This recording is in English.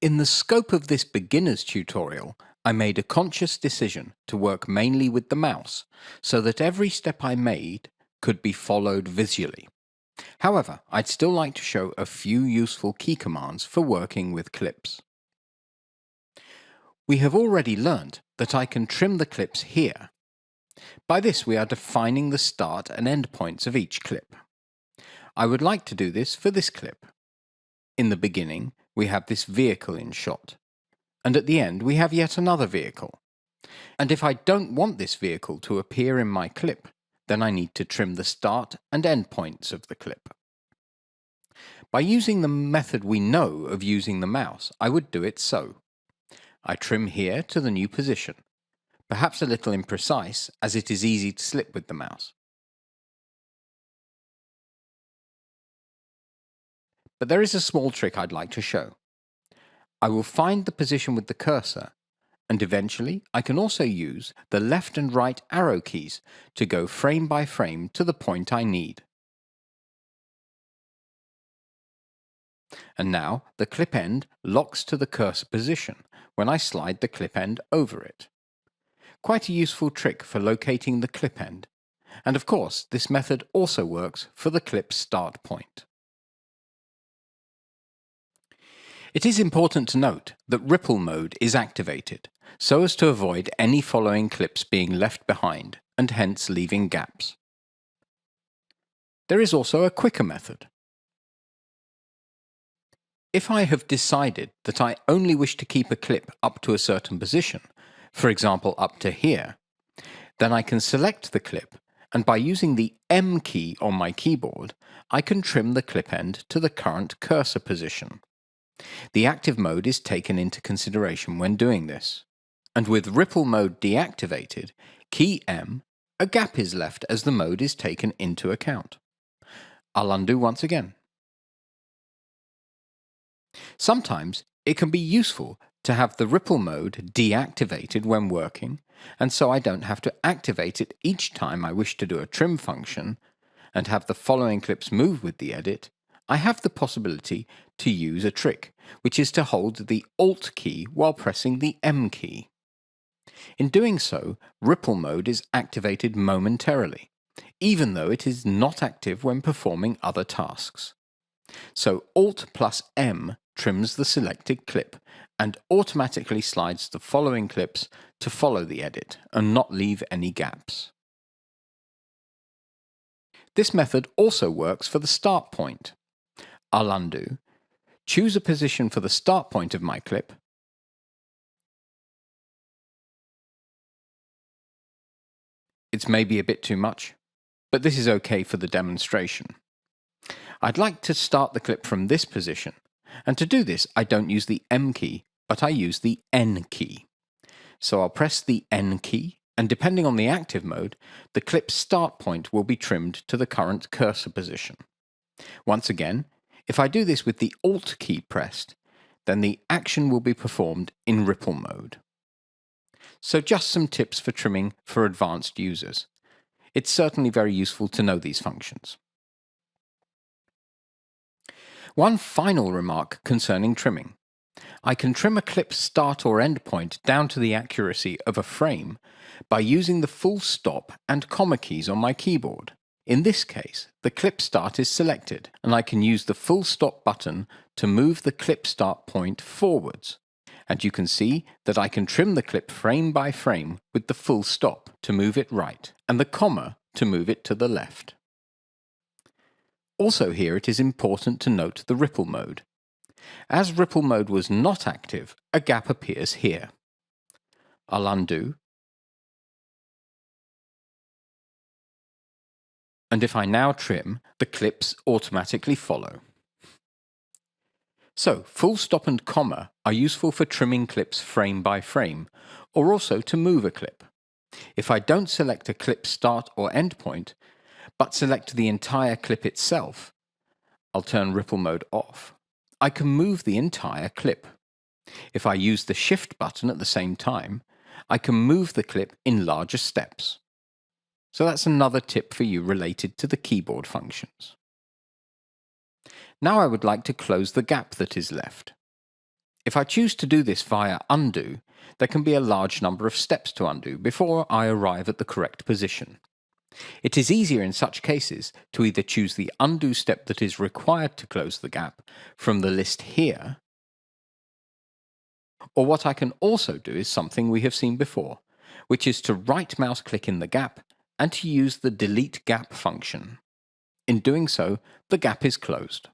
In the scope of this beginner's tutorial, I made a conscious decision to work mainly with the mouse, so that every step I made could be followed visually. However, I'd still like to show a few useful key commands for working with clips. We have already learnt that I can trim the clips here. By this we are defining the start and end points of each clip. I would like to do this for this clip. In the beginning, we have this vehicle in shot, and at the end we have yet another vehicle. And if I don't want this vehicle to appear in my clip, then I need to trim the start and end points of the clip. By using the method we know of using the mouse, I would do it so. I trim here to the new position, perhaps a little imprecise as it is easy to slip with the mouse. But there is a small trick I'd like to show. I will find the position with the cursor, and eventually I can also use the left and right arrow keys to go frame by frame to the point I need. And now the clip end locks to the cursor position when I slide the clip end over it. Quite a useful trick for locating the clip end, and of course this method also works for the clip start point. It is important to note that ripple mode is activated, so as to avoid any following clips being left behind and hence leaving gaps. There is also a quicker method. If I have decided that I only wish to keep a clip up to a certain position, for example up to here, then I can select the clip, and by using the M key on my keyboard, I can trim the clip end to the current cursor position. The active mode is taken into consideration when doing this, and with ripple mode deactivated, key M, a gap is left as the mode is taken into account. I'll undo once again. Sometimes it can be useful to have the ripple mode deactivated when working, and so I don't have to activate it each time I wish to do a trim function and have the following clips move with the edit. I have the possibility to use a trick, which is to hold the Alt key while pressing the M key. In doing so, ripple mode is activated momentarily, even though it is not active when performing other tasks. So Alt plus M trims the selected clip and automatically slides the following clips to follow the edit and not leave any gaps. This method also works for the start point. I'll undo, choose a position for the start point of my clip, it's maybe a bit too much, but this is okay for the demonstration. I'd like to start the clip from this position, and to do this I don't use the M key, but I use the N key. So I'll press the N key, and depending on the active mode, the clip start point will be trimmed to the current cursor position. Once again, if I do this with the Alt key pressed, then the action will be performed in ripple mode. So just some tips for trimming for advanced users. It's certainly very useful to know these functions. One final remark concerning trimming. I can trim a clip start or end point down to the accuracy of a frame by using the full stop and comma keys on my keyboard. In this case, the clip start is selected, and I can use the full stop button to move the clip start point forwards. And you can see that I can trim the clip frame by frame with the full stop to move it right, and the comma to move it to the left. Also here it is important to note the ripple mode. As ripple mode was not active, a gap appears here. I'll undo, and if I now trim, the clips automatically follow. So, full stop and comma are useful for trimming clips frame by frame, or also to move a clip. If I don't select a clip start or end point, but select the entire clip itself, I'll turn ripple mode off. I can move the entire clip. If I use the Shift button at the same time, I can move the clip in larger steps. So that's another tip for you related to the keyboard functions. Now I would like to close the gap that is left. If I choose to do this via undo, there can be a large number of steps to undo before I arrive at the correct position. It is easier in such cases to either choose the undo step that is required to close the gap from the list here, or what I can also do is something we have seen before, which is to right mouse click in the gap and to use the delete gap function. In doing so, the gap is closed.